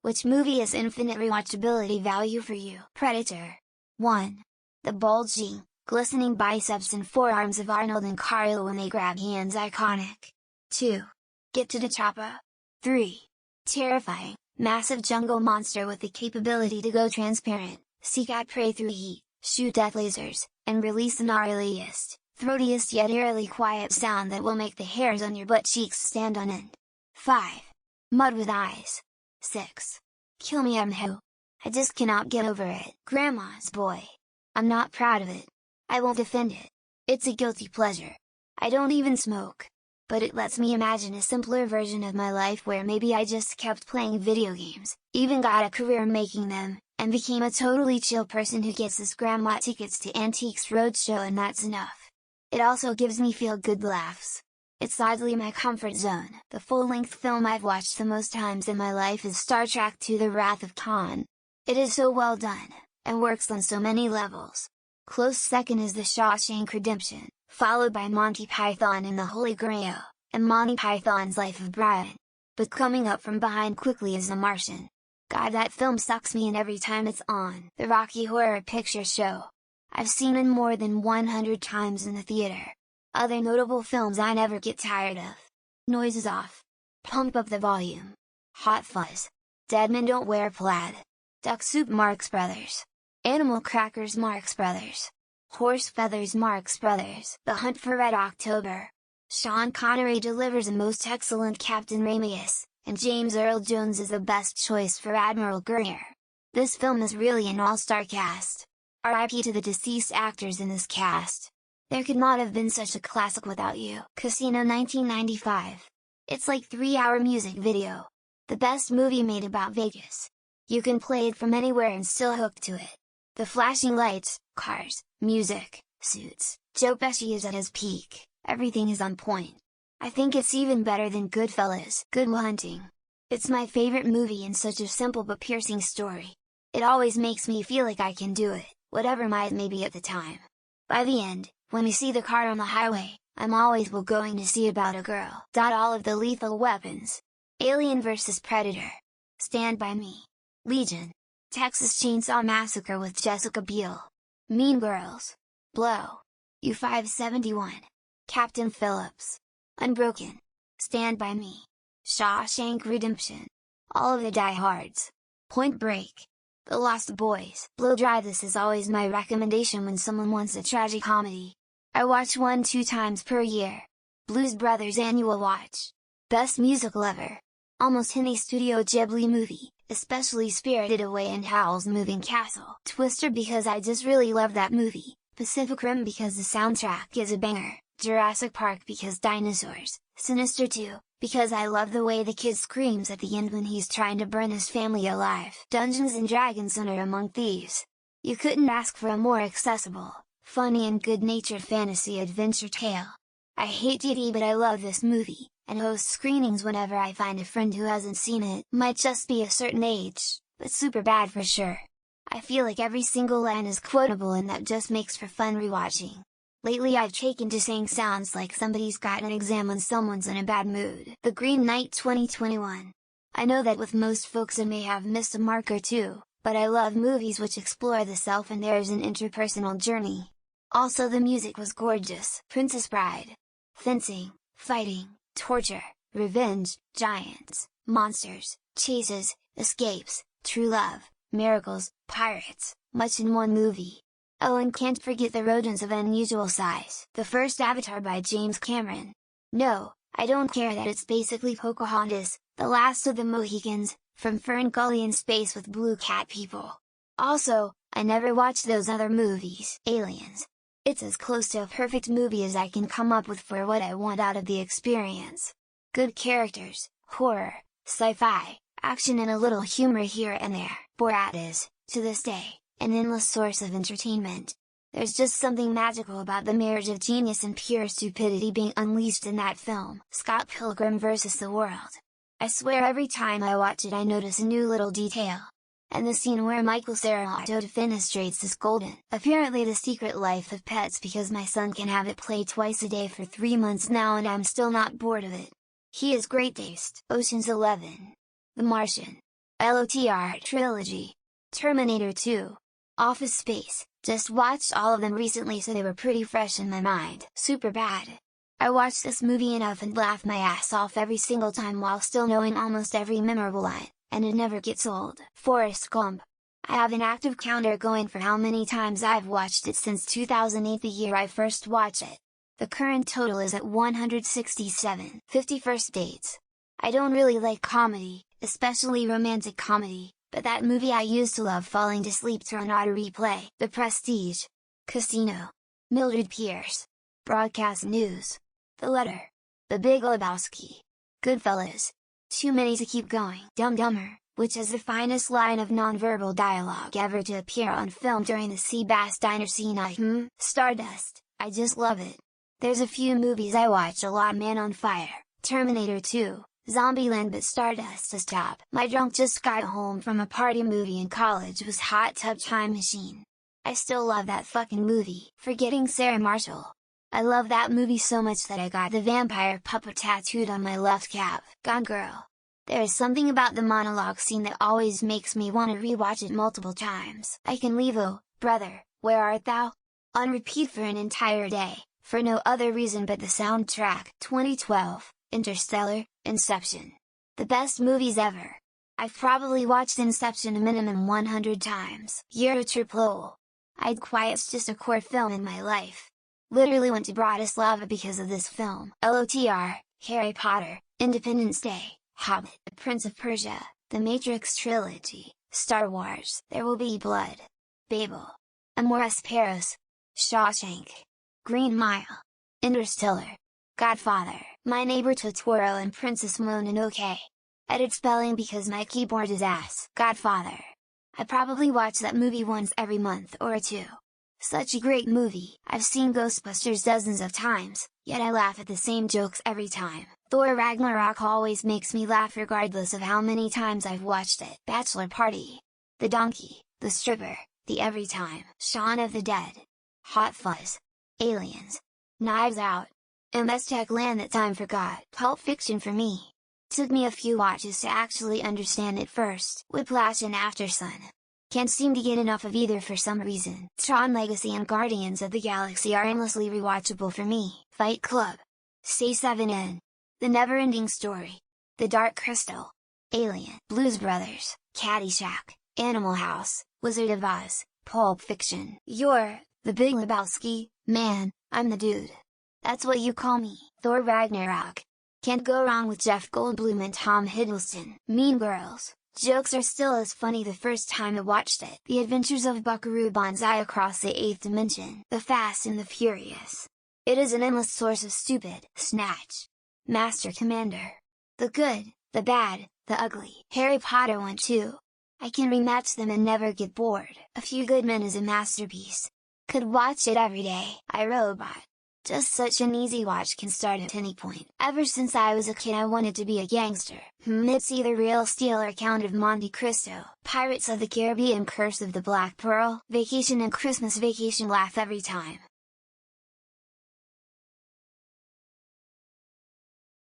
Which movie has infinite rewatchability value for you? Predator. 1. The bulging, glistening biceps and forearms of Arnold and Carlo when they grab hands, iconic. 2. Get to the Choppa. 3. Terrifying, massive jungle monster with the capability to go transparent, seek out prey through heat, shoot death lasers, and release the gnarliest, throatiest yet eerily quiet sound that will make the hairs on your butt cheeks stand on end. 5. Mud with eyes. 6. Kill me I'm who. I just cannot get over it. Grandma's Boy. I'm not proud of it. I won't defend it. It's a guilty pleasure. I don't even smoke. But it lets me imagine a simpler version of my life where maybe I just kept playing video games, even got a career making them, and became a totally chill person who gets his grandma tickets to Antiques Roadshow and that's enough. It also gives me feel-good laughs. It's oddly my comfort zone. The full-length film I've watched the most times in my life is Star Trek II: The Wrath of Khan. It is so well done, and works on so many levels. Close second is The Shawshank Redemption, followed by Monty Python and the Holy Grail, and Monty Python's Life of Brian. But coming up from behind quickly is The Martian. God, that film sucks me in every time it's on. The Rocky Horror Picture Show. I've seen it more than 100 times in the theater. Other notable films I never get tired of. Noises Off. Pump Up the Volume. Hot Fuzz. Dead Men Don't Wear Plaid. Duck Soup Marx Brothers. Animal Crackers Marx Brothers. Horse Feathers Marx Brothers. The Hunt for Red October. Sean Connery delivers a most excellent Captain Ramius, and James Earl Jones is the best choice for Admiral Greer. This film is really an all-star cast. RIP to the deceased actors in this cast. There could not have been such a classic without you. Casino 1995. It's like 3-hour music video. The best movie made about Vegas. You can play it from anywhere and still hook to it. The flashing lights, cars, music, suits, Joe Pesci is at his peak, everything is on point. I think it's even better than Goodfellas, Good Will Hunting. It's my favorite movie and such a simple but piercing story. It always makes me feel like I can do it, whatever my may be at the time. By the end, when we see the car on the highway, I'm always going to see about a girl. All of the Lethal Weapons. Alien vs Predator. Stand By Me. Legion. Texas Chainsaw Massacre with Jessica Biel. Mean Girls. Blow. U-571. Captain Phillips. Unbroken. Stand By Me. Shawshank Redemption. All of the Die Hards. Point Break. The Lost Boys. Blow Dry. This is always my recommendation when someone wants a tragic comedy. I watch 1-2 times per year. Blues Brothers Annual Watch. Best musical ever. Almost any Studio Ghibli movie, especially Spirited Away and Howl's Moving Castle. Twister because I just really love that movie. Pacific Rim because the soundtrack is a banger. Jurassic Park because dinosaurs. Sinister 2, because I love the way the kid screams at the end when he's trying to burn his family alive. Dungeons and Dragons: Honor Among Thieves. You couldn't ask for a more accessible, funny and good-natured fantasy adventure tale. I hate D&D but I love this movie, and host screenings whenever I find a friend who hasn't seen it. Might just be a certain age, but super bad for sure. I feel like every single line is quotable and that just makes for fun rewatching. Lately I've taken to saying sounds like somebody's got an exam when someone's in a bad mood. The Green Knight 2021. I know that with most folks I may have missed a mark or two, but I love movies which explore the self and there's an interpersonal journey. Also the music was gorgeous. Princess Bride. Fencing, fighting, torture, revenge, giants, monsters, chases, escapes, true love, miracles, pirates, much in one movie. Oh, and can't forget the rodents of unusual size. The first Avatar by James Cameron. No, I don't care that it's basically Pocahontas, The Last of the Mohicans, from Fern Gully in space with blue cat people. Also, I never watched those other movies. Aliens. It's as close to a perfect movie as I can come up with for what I want out of the experience. Good characters, horror, sci-fi, action and a little humor here and there. Borat is, to this day, an endless source of entertainment. There's just something magical about the marriage of genius and pure stupidity being unleashed in that film. Scott Pilgrim vs. the World. I swear every time I watch it I notice a new little detail. And the scene where Michael Cera auto-defenestrates is golden. Apparently The Secret Life of Pets because my son can have it played twice a day for 3 months now and I'm still not bored of it. He has great taste. Ocean's 11. The Martian. LOTR Trilogy, Terminator 2, Office Space. Just watched all of them recently so they were pretty fresh in my mind. Superbad. I watched this movie enough and laughed my ass off every single time while still knowing almost every memorable line, and it never gets old. Forrest Gump. I have an active counter going for how many times I've watched it since 2008, the year I first watched it. The current total is at 167. 51st Dates. I don't really like comedy, especially romantic comedy, but that movie I used to love falling to sleep to on auto replay. The Prestige. Casino. Mildred Pierce. Broadcast News. The Letter. The Big Lebowski. Goodfellas. Too many to keep going. Dumb and Dumber, which has the finest line of nonverbal dialogue ever to appear on film during the Seabass diner scene. Stardust. I just love it. There's a few movies I watch a lot. Man on Fire, Terminator 2, Zombieland, but Stardust is top. My drunk just got home from a party movie in college was Hot Tub Time Machine. I still love that fucking movie. Forgetting Sarah Marshall. I love that movie so much that I got the vampire puppet tattooed on my left calf. Gone Girl. There is something about the monologue scene that always makes me want to rewatch it multiple times. I can leave Oh, Brother, Where Art Thou? On repeat for an entire day, for no other reason but the soundtrack. 2012, Interstellar, Inception. The best movies ever. I've probably watched Inception a minimum 100 times. Eurotrip. I'd quiet's just a core film in my life. Literally went to Bratislava because of this film. LOTR, Harry Potter, Independence Day, Hobbit, The Prince of Persia, The Matrix Trilogy, Star Wars, There Will Be Blood, Babel, Amores Perros, Shawshank, Green Mile, Interstellar, Godfather, My Neighbor Totoro, and Princess Mononoke. Edit spelling because my keyboard is ass. Godfather. I probably watch that movie once every month or two. Such a great movie. I've seen Ghostbusters dozens of times, yet I laugh at the same jokes every time. Thor Ragnarok always makes me laugh regardless of how many times I've watched it. Bachelor Party. The Donkey, The Stripper, The Every Time. Shaun of the Dead. Hot Fuzz. Aliens. Knives Out. Aztec Land That Time Forgot. Pulp Fiction for me. Took me a few watches to actually understand it first. Whiplash and Aftersun. Can't seem to get enough of either for some reason. Tron Legacy and Guardians of the Galaxy are endlessly rewatchable for me. Fight Club. Say 7N. The Neverending Story. The Dark Crystal. Alien. Blues Brothers. Caddyshack. Animal House. Wizard of Oz. Pulp Fiction. You're The Big Lebowski. Man, I'm the dude. That's what you call me. Thor Ragnarok. Can't go wrong with Jeff Goldblum and Tom Hiddleston. Mean Girls. Jokes are still as funny the first time I watched it. The Adventures of Buckaroo Banzai Across the Eighth Dimension. The Fast and the Furious. It is an endless source of stupid. Snatch. Master Commander. The Good, the Bad, the Ugly. Harry Potter 1 2. I can rematch them and never get bored. A Few Good Men is a masterpiece. Could watch it every day. I, Robot. Just such an easy watch, can start at any point. Ever since I was a kid I wanted to be a gangster. It's either Real Steel or Count of Monte Cristo. Pirates of the Caribbean, Curse of the Black Pearl. Vacation and Christmas Vacation, laugh every time.